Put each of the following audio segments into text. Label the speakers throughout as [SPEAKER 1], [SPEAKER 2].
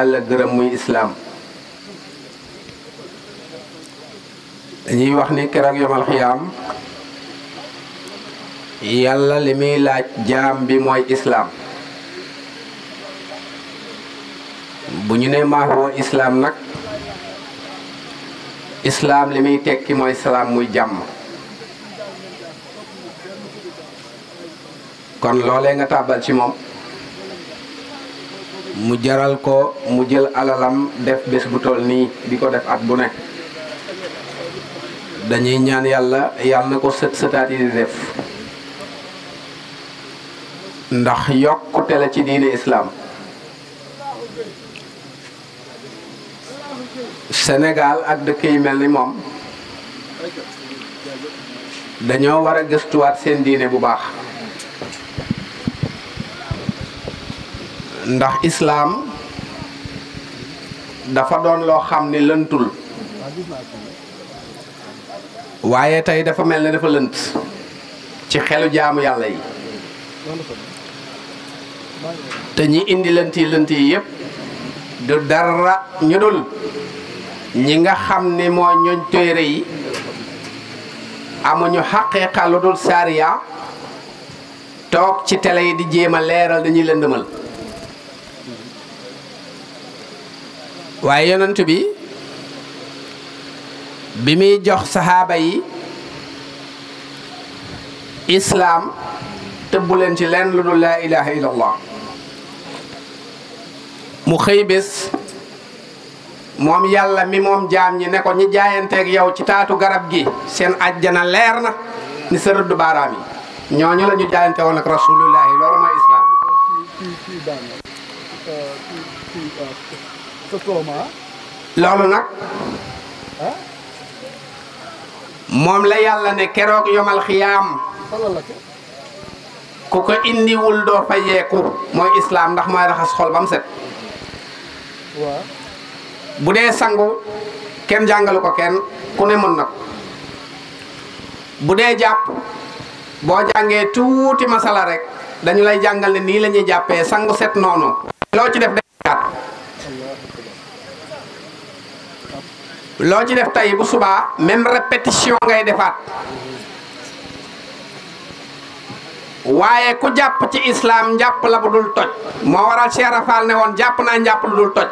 [SPEAKER 1] yàlla gërëm muy islaam. dañuy wax ni keroog yomal xiyaam yàlla li muy laaj jaam bi mooy islaam. bu ñu ne maa huwa islaam nag islaam li muy tekki mooy salaam muy jàmm. kon loolee nga tàbbal ci moom mu jaral ko mu jël alalam def bés bu toll nii di ko def at bu ne. dañuy ñaan yàlla na ko sët sëtaat yi di def ndax yokkute la ci diine islaam. Sénégal ak dëkk yi mel ni moom dañoo war a gëstuwaat seen diine bu baax ndax islaam dafa doon loo xam ni lëntul waaye tey dafa mel ne dafa lënt ci xelu jaamu yàlla yi te ñi indi lënt yi yépp du dara ñu dul ñi nga xam ni moo ñooñ téere yi amuñu xaqiiqa lu dul sariya toog ci télé yi di jéem a leeral dañuy lëndëmal. waaye yonent bi muy jox saxaaba yi islaam tëbbu leen ci lenn lu dul laa ilaha illallah. mu xëy bés moom yàlla mi moom jaam ñi ne ko ñi jaayanteeg yow ci taatu garab gi seen ajjana leer na ni sa rëdd baaraam yi ñooñu la ñu jaayante woon ak rasulullahi loolu mooy islaam. loolu nag moom la yàlla ne keroog yomal xiyaam ku ko indiwul doo fa yeeku mooy islaam ndax mooy raxas xol ba mu set. bu dee sangu kenn jàngalu ko kenn ku ne mën na ko. bu dee jàpp boo jàngee tuuti masala rek dañu lay jàngal ne nii la ñuy jàppee sangu set noonu. loo ci def loo ci def tey bu subaa même répétition ngay defaat. waaye ku jàpp ci islaam njàpp la bu dul toj moo waral Cheikh Rafal ne woon jàpp naa njàpp lu dul toj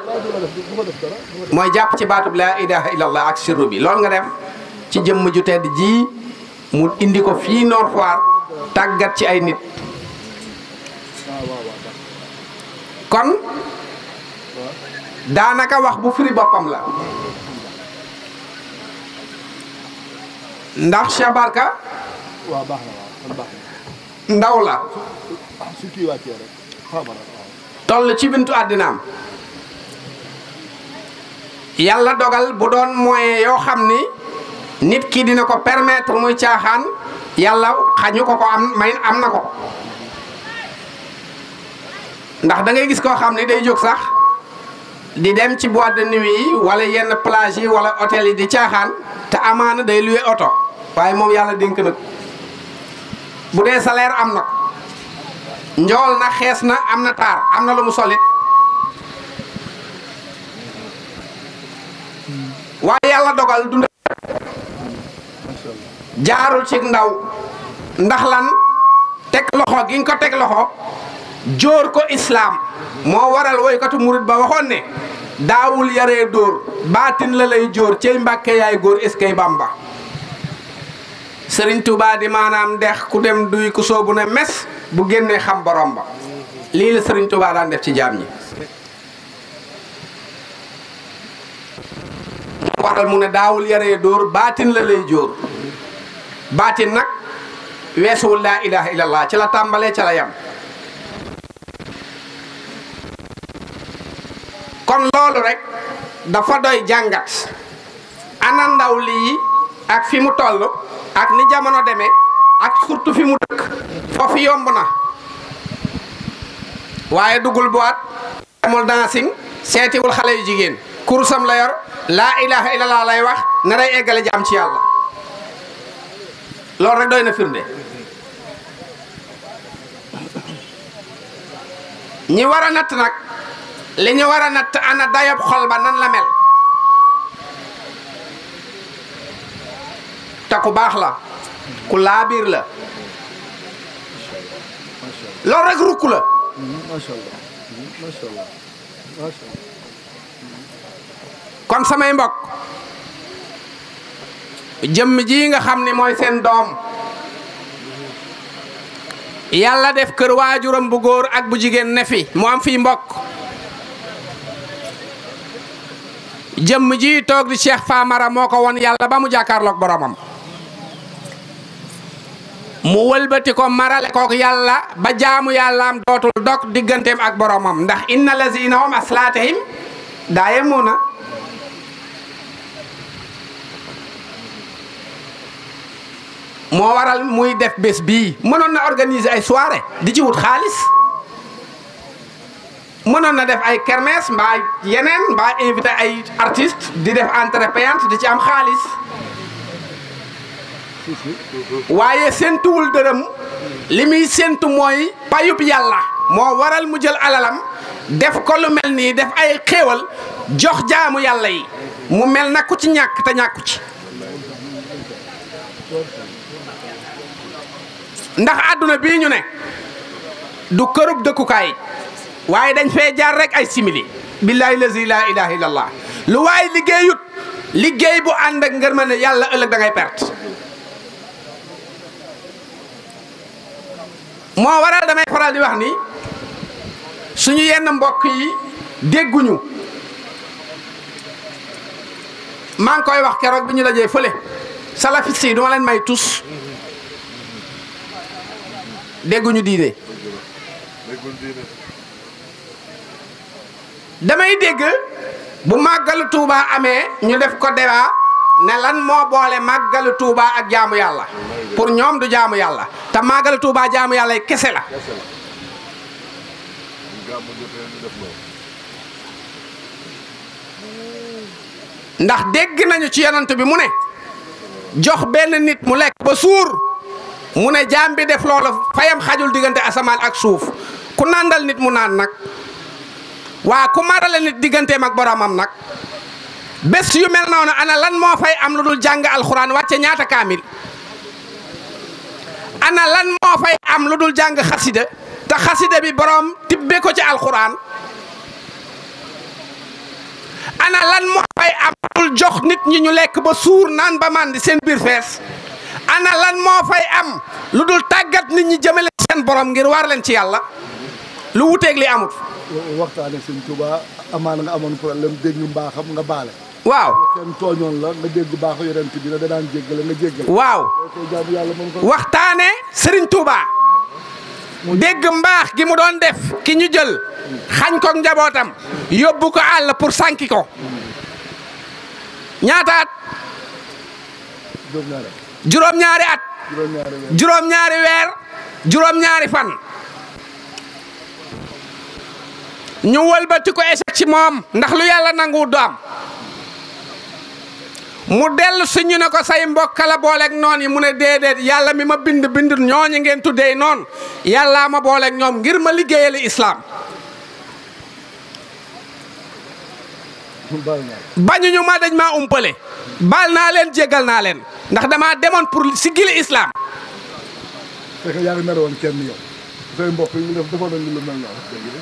[SPEAKER 1] mooy jàpp ci baatub laa ilaha illallah ak sirru bi loolu nga def ci jëmm ju tedd ji mu indi ko fii Nord Foire tàggat ci ay nit. kon daanaka wax bu firi boppam la ndax Cheikh Barka ndaw la toll ci bintu àddinaam yàlla dogal bu doon moyen yoo xam ni nit ki dina ko permettre muy caaxaan yàlla xañu ko am na ko ndax da ngay gis koo xam ni day jóg sax di dem ci boîte de nuit yi wala yenn plage yi wala hôtel yi di caaxaan te amaana day louer oto waaye moom yàlla dénk na ko bu dee salaire am na ko njool na xees na am na taar am na lu mu solit waaye yàlla dogal dund jaarul ci ndaw ndax lan teg loxo gi nga ko teg loxo jóor ko islaam moo waral woykatu murit ba waxoon ne daawul yaree dóor baatin la lay jóor cey mbàkke yaay góor eskay bamba Sëriñ Tuubaa di maanaam dex ku dem duy ku soobu ne mes bu génnee xam borom ba lii la Sëriñ Tuubaa daan def ci jaam ñi waral mu ne daawul yaree dóor baatin la lay jóor baatin nag weesuwul laa ilaha illallah ci la tàmbalee ca la yam kon loolu rek dafa doy jàngat ana ndaw lii ak fi mu toll ak ni jamono demee ak surtout fi mu dëkk foofu yomb na waaye duggul boîte demul dancing seetiwul xale yu jigéen kurusam la yor laa ilaha illallah lay wax na day eggale jaam ci yàlla loolu rek doy na firnde ñi war a natt nag li ñu war a natt ana dayob xol ba nan la mel te ku baax la ku laabiir la loolu rek rukk la
[SPEAKER 2] macha allah macha allah macha allah.
[SPEAKER 1] kon samay mbokk jëmm ji nga xam ni mooy seen doom yàlla def kër waajuram bu góor ak bu jigéen ne fi mu am fii mbokk jëmm ji toog di Cheikh Famara moo ko won yàlla ba mu jàkkaarloog boromam mu wëlbati ko marale kook yàlla ba jaamu yàllaam dootul dog digganteem ak boromam ndax inna lazina hum aslaatihim daayemuuna moo waral muy def bés bii mënoon na organiser ay soirée di ci wut xaalis mënoon na def ay kermesse mbaa yeneen mbaa invité ay artistes di def entrée payante di ci am xaalis waaye séentuwul dërëm li muy séentu mooy payub yàlla moo waral mu jël alalam def ko lu mel nii def ay xéewal jox jaamu yàlla yi mu mel na ku ci ñàkk te ñàkku ci ndax àdduna bii ñu ne du kërub dëkkukaay waaye dañ fee jaar rek ay simili billahi lazi la ilaha illallah lu waay liggéeyut liggéey bu ànd ak ngërmande yàlla ëllëg da ngay perte moo waral damay faral di wax ni suñu yenn mbokk yi dégguñu maa ngi koy wax keroog bi ñu dajee fële salafiste yi duma leen may tus dégguñu diine damay dégg bu màggalu Tuuba amee ñu def ko débat ne lan moo boole màggalu Tuuba ak jaamu yàlla pour ñoom du jaamu yàlla te màggalu Tuuba jaamu yàlla yi kese la ndax dégg nañu ci yonent bi mu ne jox benn nit mu lekk ba suur mu ne jaam bi def loola fayam xajul diggante asamaan ak suuf ku nàndal nit mu naan nag waa ku marale nit digganteem ak boromam nag bés yu mel noonu ana lan moo fay am lu dul jàng alxuraan wàcce ñaata kaamil ana lan moo fay am lu dul jàng xasida te xasida bi borom tibbe ko ci alxuraan ana lan moo fay am lu dul jox nit ñi ñu lekk ba suur naan ba màndi seen biir fees ana lan moo fay am lu dul tàggat nit ñi jëmale seen borom ngir war leen ci yàlla lu wuteeg li amut.
[SPEAKER 2] waxtaane sëñ Tuuba amaana nga amoon problème dégg mbaaxam nga baale.
[SPEAKER 1] waaw
[SPEAKER 2] kenn tooñoon la nga dégg baaxu yonent bi la da daan jéggale nga jéggale.
[SPEAKER 1] waaw
[SPEAKER 2] jaamu yàlla mën ko
[SPEAKER 1] waxtaane Serigne Touba dégg mbaax gi mu doon def ki ñu jël xañ ko njabootam yóbbu ko àll pour sànki ko ñaata at juróom-ñaari at juróom-ñaari weer juróom-ñaari fan ñu wëlbati ko échec ci moom ndax lu yàlla nangu du am mu dellu si ñu ne ko say mbokk la booleeg noon yi mu ne déedéet yàlla mi ma bind bindul ñooñu ngeen tuddee noonu yàllaa ma booleeg ñoom ngir ma liggéeyali islaam bañuñu ma dañ maa umpale baal naa leen jéggal naa leen ndax damaa demoon pour siggili islaam.
[SPEAKER 2] fekk yaa ngi mere woon kenn yow say mbokk yi ñu defoon nañu lu mel noonu.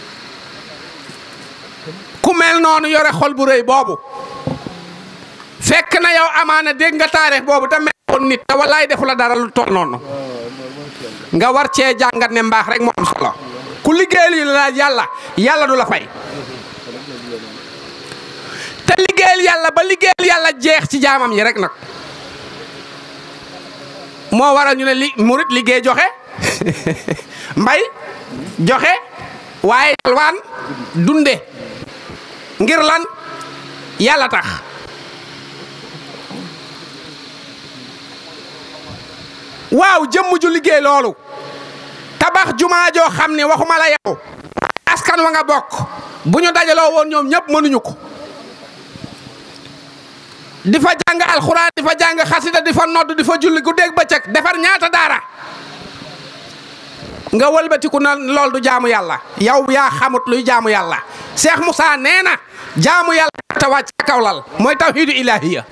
[SPEAKER 1] ku mel noonu yore xol bu rëy boobu fekk na yow amaana dégg nga taarix boobu te meloon nit te walaay defu la dara lu toll noonu nga war cee jàngat ne mbaax rek moo am solo ku liggéeyal yi la yàlla yàlla du la fay te liggéeyal yàlla ba liggéeyal yàlla jeex ci jaamam yi rek nag moo waral ñu ne li murit liggéey joxe mbay joxe waaye yalwaan dunde ngir lan yàlla tax waaw jëmm ju liggéey loolu tabax jumaa joo xam ne waxuma la yow askan wa nga bokk bu ñu dajaloo woon ñoom ñëpp mënuñu ko di fa jàng alxuraan di fa jàng xasida di fa nodd di fa julli guddeeg bëccëg defar ñaata daara nga wëlbatiku na lool du jaamu yàlla yow yaa xamut luy jaamu yàlla Cheikh Moussa nee na jaamu yàlla te wàcc kaw lal mooy tawhidu ilahiya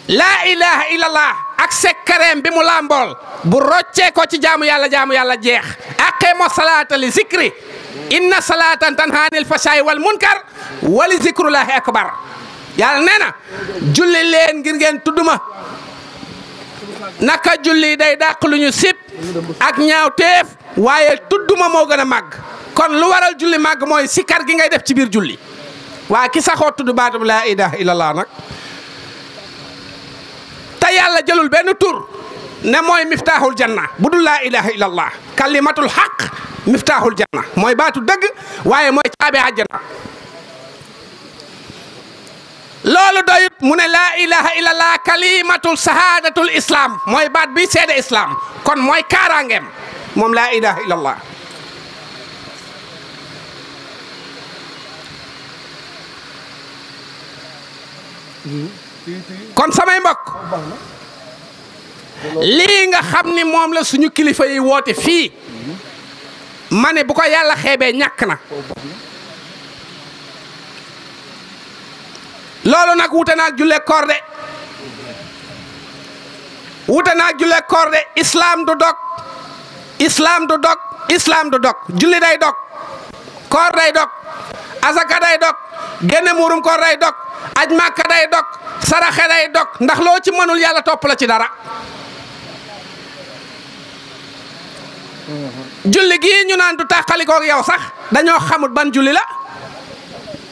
[SPEAKER 1] laa ilaha illallah ak sekkareem bi mu làmbool bu roccee ko ci jaamu yàlla jeex aqimo salaata li zikri inna salaatan tanhaa anil fahshaa'i wal munkar wa li zikrullahi akbar yàlla nee na julli leen ngir ngeen tudduma naka julli day dàq lu ñu sib ak ñaaw teef waaye tudduma moo gën a màgg kon lu waral julli màgg mooy sikar gi ngay def ci biir julli waa ki saxoo tudd baatub laa ilaha illallah nag te yàlla jëlul benn tur ne mooy miftaaxul janna bu dul laa ilaha illallah kalimatul xaq miftaaxul janna mooy baatu dëgg waaye mooy caabi àjjana loolu doyut mu ne laa ilaha illallah kalimatul sahadatul islam mooy baat bi seede islam kon mooy kaaraangeem moom laa ilaha illallah kon samay mbokk lii nga xam ni moom la suñu kilifa yi woote fii ma ne bu ko yàlla xeebee ñàkk na loolu nag wute naag julle koor de wute naag julle koor de islam du dog islam du dog islam du dog julli day dog koor day dog asaka day dog génne muurum koor day dog aj màkka day dog saraxe day dog ndax loo ci mënul yàlla topp la ci dara julli gii ñu naan du tàqalikoog yow sax dañoo xamut ban julli la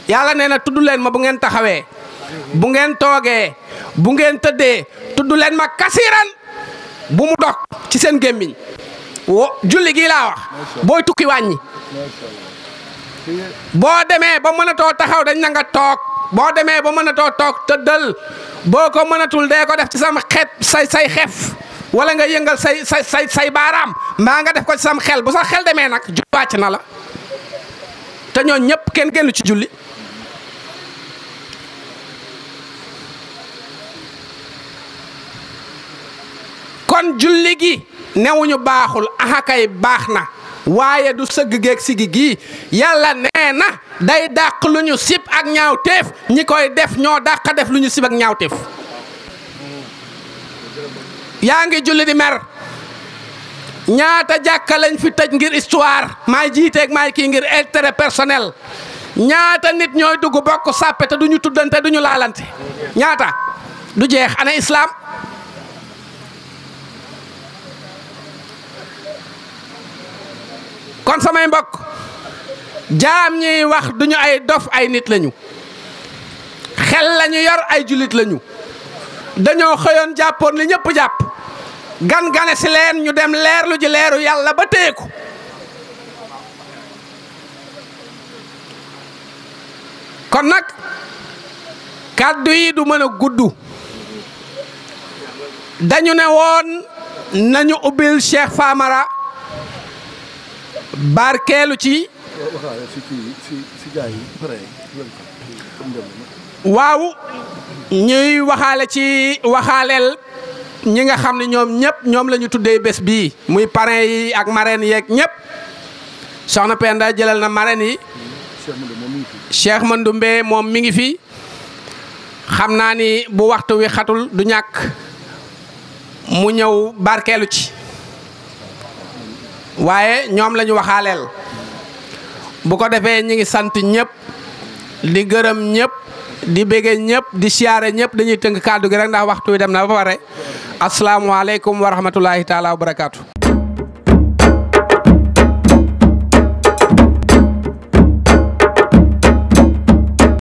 [SPEAKER 1] yàlla nee na tudd leen ma bu ngeen taxawee bu ngeen toogee bu ngeen tëddee tudd leen ma kasiran bu mu dog ci seen gémmiñ julli gii laa wax booy tukki wàññi boo demee ba mënatoo taxaw dañ na nga toog boo demee ba mënatoo toog tëddal boo ko mënatul dee ko def ci sama xeet say xef wala nga yëngal say baaraam mbaa nga def ko ci sam xel bu sa xel demee nag julli wàcc na la te ñoo ñëpp kenn génnu ci julli kon julli gi newuñu baaxul axakay baax na waaye du sëgg geeg sigi gii yàlla nee na day dàq lu ñu sib ak ñaaw teef ñi koy def ñoo dàq def lu ñu sib ak ñaaw teef yaa ngi julli di mer ñaata jàkka lañ fi tëj ngir histoire maay jiiteeg maay kii ngir intérêt personnel ñaata nit ñooy dugg bokk sàppe te duñu tuddante duñu laalante ñaata du jeex ana islam kon samay mbokk jaam ñiy wax duñu ay dof ay nit lañu xel lañu yor ay jullit lañu dañoo xëyoon jàppoon li ñëpp jàpp gan-gane si leen ñu dem leerlu ji leeru yàlla ba téyeku kon nag kàddu yi du mën a gudd dañu ne woon nañu ubbil Cheikh Famara barkeelu ci waaw ñuy waxaale ci waxaaleel ñi nga xam ne ñoom ñëpp ñoom la ñu tuddee bés bii muy parrain yi ak marraine yeeg ñëpp soxna Penda jëlal na marraine yi Cheikh Mandoumbe moom mi ngi fi xam naa ni bu waxtu wi xatul du ñàkk mu ñëw barkeelu ci waaye ñoom la ñu waxaaleel bu ko defee ñi ngi sant ñëpp di gërëm ñëpp di bége ñëpp di siyaare ñëpp dañuy tënk kàddu gi rek ndax waxtu wi dem na ba pare asalaamualeykum wa rahmatulahi taala wa barakaatu.